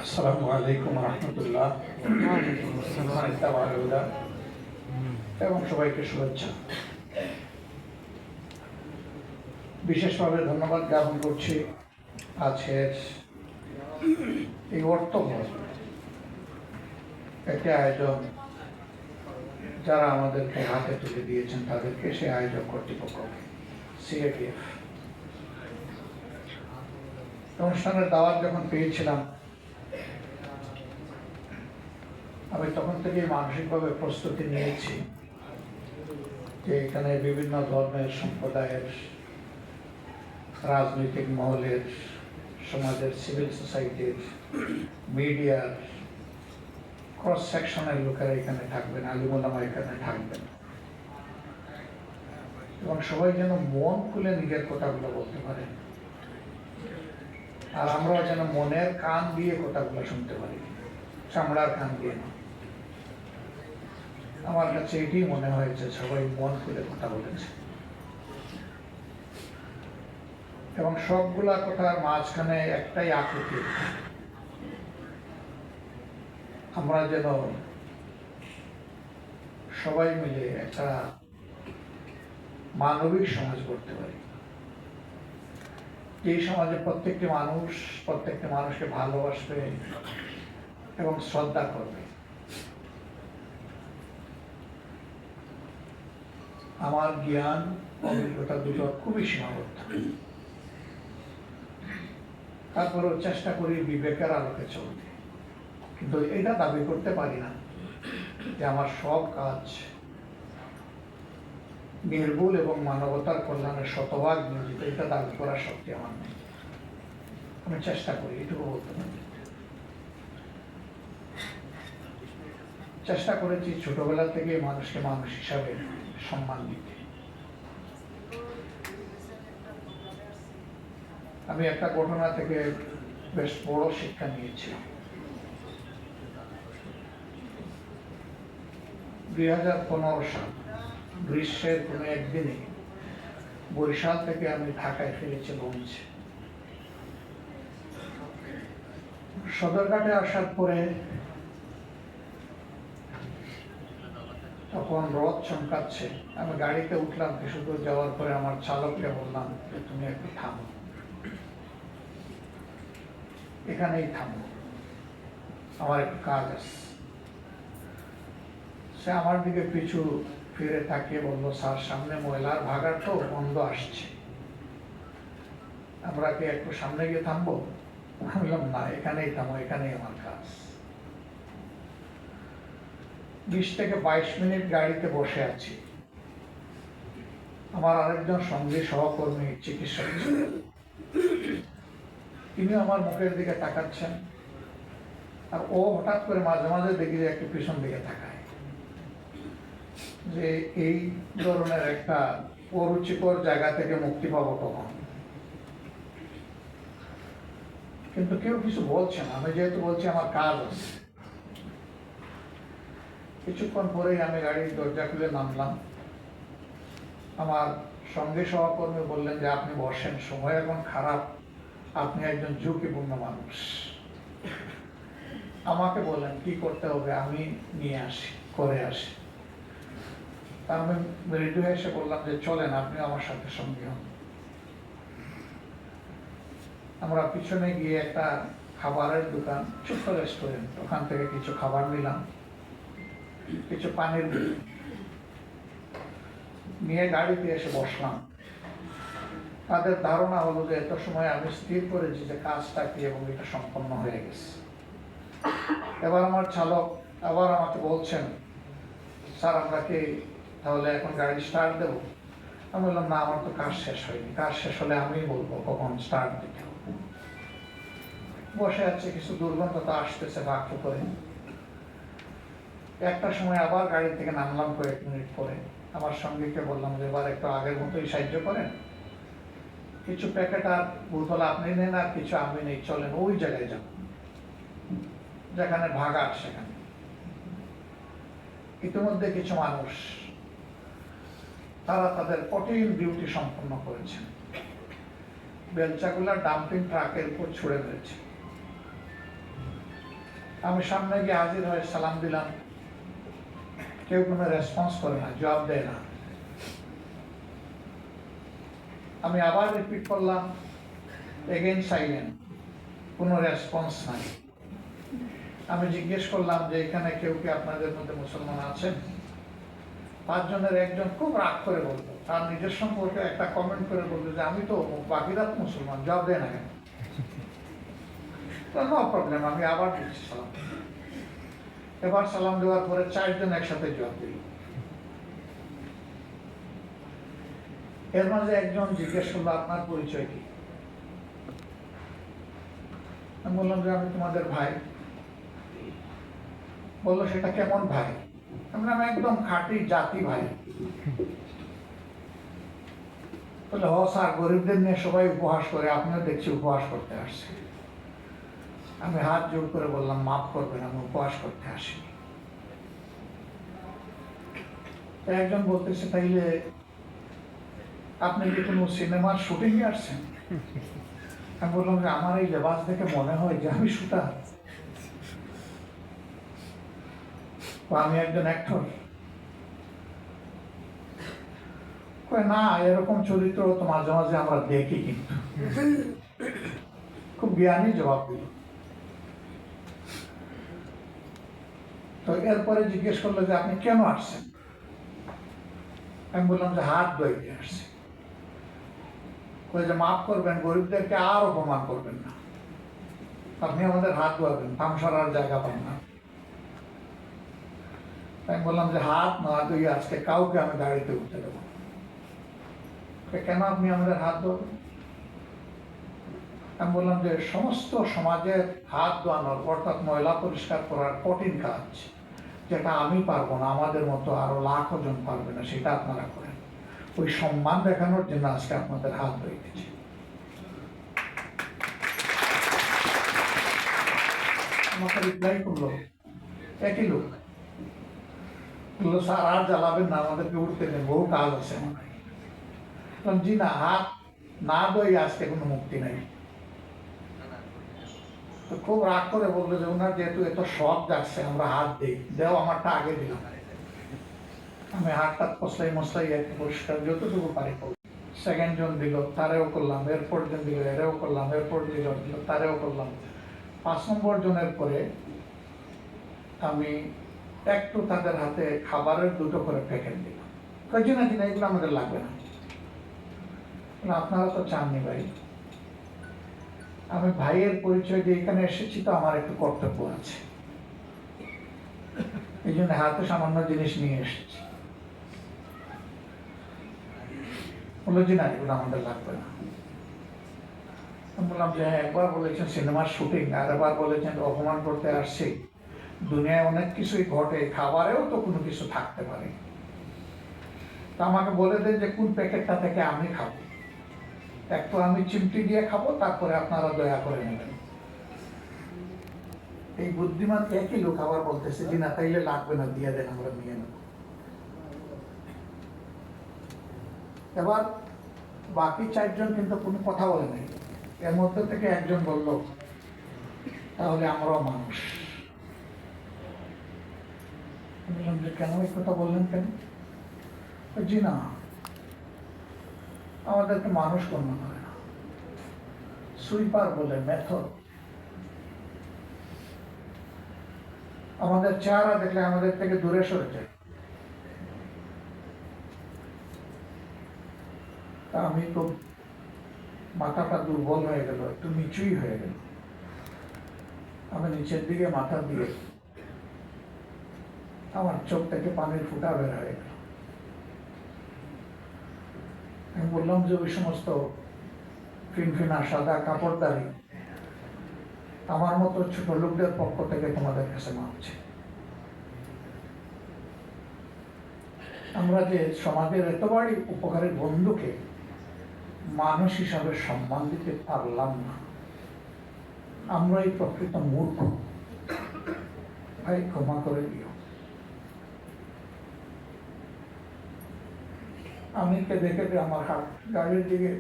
আসসালামু আলাইকুম রহমতুল্লাহ এবং সবাইকে শুভেচ্ছা। বিশেষভাবে ধন্যবাদ জ্ঞাপন করছি আজকের এই অর্থবহ একটি আয়োজন যারা আমাদেরকে হাতে তুলে দিয়েছেন তাদেরকে, সেই আয়োজক কর্তৃপক্ষকে, সিএটিএফ। অনুষ্ঠানের দাওয়াত যখন পেয়েছিলাম আমি তখন থেকেই মানসিকভাবে প্রস্তুতি নিয়েছি যে এখানে বিভিন্ন ধর্মের, সম্প্রদায়ের, রাজনৈতিক মহলের, সমাজের, সিভিল সোসাইটির, মিডিয়ার ক্রস সেকশনের লোকেরা এখানে থাকবেন, আলিম ওলামা এখানে থাকবেন, এবং সবাই যেন মন খুলে নিজের কথাগুলো বলতে পারে, আর আমরাও যেন মনের কান দিয়ে কথাগুলো শুনতে পারি, চামড়ার কান দিয়ে না। আমার কাছে এটি মনে হয়েছে সবাই মন খুলে কথা বলেছে, এবং সবগুলা কথার মাঝখানে একটাই আকুতি, আমরা যেন সবাই মিলে একটা মানবিক সমাজ করতে পারি, এই সমাজে প্রত্যেকটি মানুষকে ভালোবাসবে এবং শ্রদ্ধা করবে। আমার জ্ঞান অভিজ্ঞতা দুটো খুবই সীমাবদ্ধ, তারপরেও চেষ্টা করি বিবেকের আলোকে চলতে, কিন্তু এটা দাবি করতে পারি না যে আমার সব কাজ নির্ভুল এবং মানবতার কল্যাণের শতভাগ নিয়োজিত, এটা দাবি করার শক্তি আমার নেই। আমি চেষ্টা করি, এটুকু বলতে পারি। চেষ্টা করেছি ছোটবেলা থেকে মানুষকে মানুষ হিসাবে সম্মান দিতে। আমি একটা ঘটনা থেকে বেশ বড় শিক্ষা নিয়েছিলাম। 2015 সাল গ্রীষ্মের কোনো একদিনে বরিশাল থেকে আমি ঢাকায় ফিরেছি লঞ্চে। সদরঘাটে আসার পরে তখন রথ চমকাচ্ছে, আমি গাড়িতে উঠলাম। কিছু দূর যাওয়ার পরে আমার চালককে বললাম যে তুমি একটু থামো, এখানেই থামো, আমার একটু কাজ আছে। সে আমার দিকে পিছু ফিরে তাকিয়ে বলল, স্যার সামনে ময়লার ভাগার তো গন্ধ আসছে, আমরা কি একটু সামনে গিয়ে থামবো? আমি বললাম না, এখানেই থামো, এখানেই আমার কাজ। 20 থেকে 22 মিনিট গাড়িতে বসে আছি। আমার আরেকজন সঙ্গী সহকর্মী চিকিৎসক ছিলেন, তিনি আমার মুখের দিকে তাকাচ্ছেন, আর ও হঠাৎ করে মাঝে মাঝে দেখি যে একটু পিছন দিকে তাকায়, যে এই ধরনের একটা অরুচিকর জায়গা থেকে মুক্তি পাবো কখন। কিন্তু কেউ কিছু বলছে না, আমি যেহেতু বলছি আমার কাজ আছে। কিছুক্ষণ পরেই আমি গাড়ির দরজা খুলে নামলাম। আমার সঙ্গে সহকর্মী বললেন যে আপনি বসেন, সময় এখন খারাপ, আপনি একজন ঝুঁকিপূর্ণ মানুষ, আমাকে বলেন কি করতে হবে, আমি নিয়ে আসি, করে আসি। তা আমি রেডি হয়ে এসে বললাম যে চলেন, আপনি আমার সাথে সঙ্গী হন। আমরা পিছনে গিয়ে একটা খাবারের দোকান, ছোট্ট রেস্টুরেন্ট, ওখান থেকে কিছু খাবার নিলাম, কিছু পানির নিয়ে গাড়িতে এসে বসলাম। তাদের ধারণা হলো যে এত সময় আমি স্থির করেছি যে কাজটা কি এবং এটা সম্পন্ন হয়ে গেছে। এবার আমার চালক আবার আমাকে বলছেন, স্যার আমরা কি তাহলে এখন গাড়ি স্টার্ট দেবো? আমি বললাম না, আমার তো কাজ শেষ হয়নি, কাজ শেষ হলে আমিই বলবো কখন স্টার্ট দিতে হবে। বসে আছে, কিছু দুর্গন্ধ তো আসতেছে বাক্য করে। একটা সময় আবার গাড়ি থেকে নামলাম কয়েক মিনিট পরে। আমার সঙ্গীকে বললাম যে এবার একটু আগের মতোই সাহায্য করেন, কিছু প্যাকেট আর বোতল আপনি নেন আর কিছু আমি নেই, চলেন ওই জায়গায় যাব যেখানে ভাগার, সেখানে। ইতিমধ্যে কিছু মানুষ তারা তাদের কঠিন ডিউটি সম্পন্ন করেছেন, বেলচাগুলা ডাম্পিং ট্রাকের উপর ছুড়ে মেরেছে। আমি সামনে গিয়ে হাজির হয়ে সালাম দিলাম, কেউ কোনো রেসপন্স করে না, জবাব দেয় না। আমি আবার রিপিট করলাম, এগেইন সাইলেন্ট, কোনো রেসপন্স নাই। আমি জিজ্ঞেস করলাম যে এখানে কেউ কি আপনাদের মধ্যে মুসলমান আছেন? 5 জনের একজন খুব রাগ করে বলতো, তার নিজের সম্পর্কে একটা কমেন্ট করে বলতো যে আমি তো, বাকিরা তো মুসলমান, জবাব দেয় না কেন? নো প্রবলেম, আমি আবার দিচ্ছি সালাম। এবার সালাম দেওয়ার পরে 4 জন একসাথে জবাব দিল। এর মাঝে একজন জিজ্ঞেস করলো, আপনার পরিচয় কি? আমি বললাম যে আমি তোমাদের ভাই। বললো সেটা কেমন ভাই? আমি একদম খাঁটি জাতি ভাই। বললো ও স্যার, গরিবদের নিয়ে সবাই উপহাস করে, আপনিও দেখছি উপহাস করতে আসছে। আমি হাত জোর করে বললাম, মাফ করবেন, আমি উপহাস করতে আসিনি। একজন বলতেছে, তাইলে আপনি কি কোনো সিনেমার শুটিং এ আসছেন? আমি বললাম যে আমার এই লেবাস দেখে মনে হয় যে আমি শুটার, আমি একজন অ্যাক্টর। না, এরকম চরিত্র তো মাঝে মাঝে আমরা দেখি, কিন্তু খুব জ্ঞানী জবাব দিল। তো এরপরে জিজ্ঞেস করলো যে আপনি কেন আসছেন? আমি বললাম যে হাত ধুইতে আসছি। যে মাফ করবেন, গরিবদেরকে আর অপমান করবেন না, আপনি আমাদের হাত ধোয়াবেন, থামসার জায়গা পান না। আমি বললাম যে হাত না ধুয়ে আজকে কাউকে আমি গাড়িতে উঠতে দেবো। কেন আপনি আমাদের হাত ধোয়াবেন? আমি বললাম যে সমস্ত সমাজের হাত ধোয়ানোর, অর্থাৎ ময়লা পরিষ্কার করার কঠিন কাজ, যেটা আমি পারবো না, আমাদের মতো আরো লাখো জন পারবে না, সেটা আপনারা করেন। ওই সম্মান দেখানোর জন্য আজকে আপনাদের হাত ধুইতেছি। আমাকে রিপ্লাই করলো একই লোক, বললো স্যার আর জ্বালাবেন না, আমাদেরকে উঠতে দেন, বহু কাজ আছে আমার। জি না, হাত না ধুই আজকে কোনো মুক্তি নাই। তো খুব রাগ করে বললো যে ওনার যেহেতু এত শখ যাচ্ছে, আমরা হাত দিই, দেও, আমারটা আগে দিলাম। আমি হাতটা কষলাই মশলাই একটু পরিষ্কার যতটুকু পারি করলাম। সেকেন্ড জন দিল, তারেও করলাম, এরপর জন দিল, এরেও করলাম, এরপর দিল, তারেও করলাম। 5 নম্বর জনের পরে আমি একটু তাদের হাতে খাবারের 2টো করে প্যাকেট দিলাম। কয়েকজন আছে না, এগুলো আমাদের লাগবে না। আপনারা তো চাননি ভাই, আমি ভাইয়ের পরিচয় দিয়ে এখানে এসেছি, তো আমার একটু কর্তব্য আছে, এই জন্য হাতে সামান্য জিনিস নিয়ে এসেছি। বললো যে না, এগুলো আমাদের লাগবে না। আমি বললাম যে হ্যাঁ, একবার বলেছেন সিনেমার শুটিং, আর একবার বলেছেন অপমান করতে আসছি। দুনিয়ায় অনেক কিছুই ঘটে, খাবারেও তো কোনো কিছু থাকতে পারে। তা আমাকে বলে দেন যে কোন প্যাকেটটা থেকে আমি খাবো, একটু আমি চিমটি দিয়ে খাবো, তারপরে আপনারা দয়া করে নেবেন। এই বুদ্ধিমান একই লোক আবার বলতেছে যে না, তাইলে লাগবে না, দিয়ে দেন, আমরা নিয়ে নেব। এবার বাকি 4 জন কিন্তু কোনো কথা বলে নাই। এর মধ্যে থেকে একজন বলল, তাহলে আমরাও মানুষ। বললাম যে কেন এই কথা বললেন কেন? জি না, আমাদেরকে মানুষ গণ্য করে না, সুইপার বলে, মেথড। আমাদের চেহারা দেখলে আমাদের থেকে দূরে সরে যায়। তা আমি তো, মাথাটা দুর্বল হয়ে গেল, একটু নিচুই হয়ে গেল। আমি নিচের দিকে মাথা দিয়ে আমার চোখ থেকে পানির ফুটা বের হয়ে গেল। আমি বললাম যে ওই সমস্ত ফিনফিনা সাদা কাপড়দারি আমার মতো ছোট লোকদের পক্ষ থেকে তোমাদের কাছে মাপছে। আমরা যে সমাজের এতবারই উপকারী বন্ধুকে মানুষ হিসাবে সম্মান দিতে পারলাম না, আমরাই প্রকৃত মূর্খ। ভাই ক্ষমা করে দিও। আমি কেঁদে কেঁদে আমার গাড়ির দিকে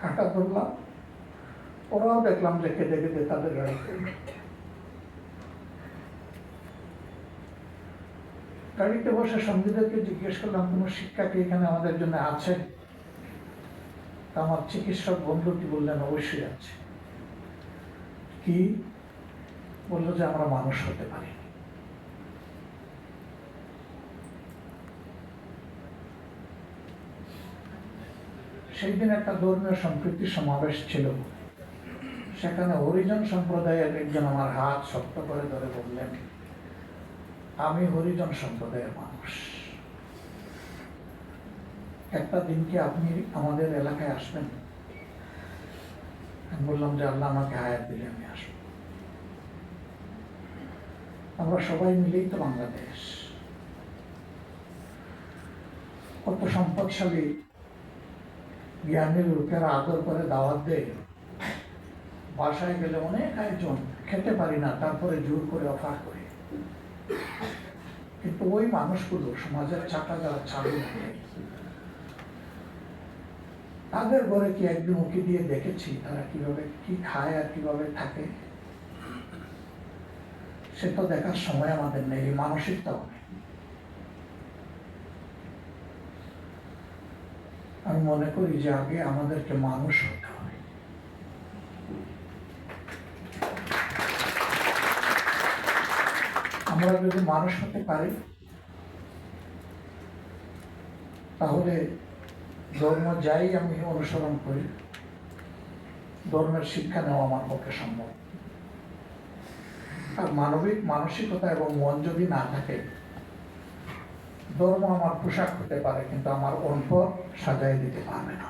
হাঁটা ধরলাম, ওরাও দেখলাম যে কেঁদে কেঁদে তাদের গাড়িতে। গাড়িতে বসে সঙ্গীদেরকে জিজ্ঞেস করলাম, কোনো শিক্ষা কি এখানে আমাদের জন্য আছে? তা আমার চিকিৎসক বন্ধুটি বললেন, অবশ্যই আছে। কি? বললো যে আমরা মানুষ হতে পারি। সেই দিন একটা ধর্মীয় সম্প্রীতি সমাবেশ ছিল। সেখানে হরিজন সম্প্রদায়ের একজন আমার হাত শক্ত করে ধরে বললেন, আমি হরিজন সম্প্রদায়ের মানুষ, একটা দিন কি আপনি আমাদের এলাকায় আসবেন? আমি বললাম যে আল্লাহ আমাকে হায়াত দিলে আমি আসবো। আমরা সবাই মিলেই তো বাংলাদেশ। কত সম্পদশালী জ্ঞানী লোকেরা আদর করে দাওয়াত দেয়, বাসায় গেলে অনেক আয়োজন, খেতে পারি না, তারপরে জোর করে অফার করে। কিন্তু ওই মানুষগুলো সমাজের চাকা যারা চালু করে, তাদের ঘরে কি একদিন উঁকি দিয়ে দেখেছি তারা কিভাবে কি খায় আর কিভাবে থাকে? সে তো দেখার সময় আমাদের নেই, মানসিকতাও নেই। আমি মনে করি যে আগে আমাদেরকে মানুষ হতে হবে। আমরা যদি মানুষ হতে পারি, তাহলে ধর্ম যাই আমি অনুসরণ করি, ধর্মের শিক্ষা নেওয়া আমার পক্ষে সম্ভব। আর মানবিক মানসিকতা এবং মন যদি না থাকে, ধর্ম আমার পোশাক হতে পারে কিন্তু আমার অন্তর সাজাই দিতে পারবে না।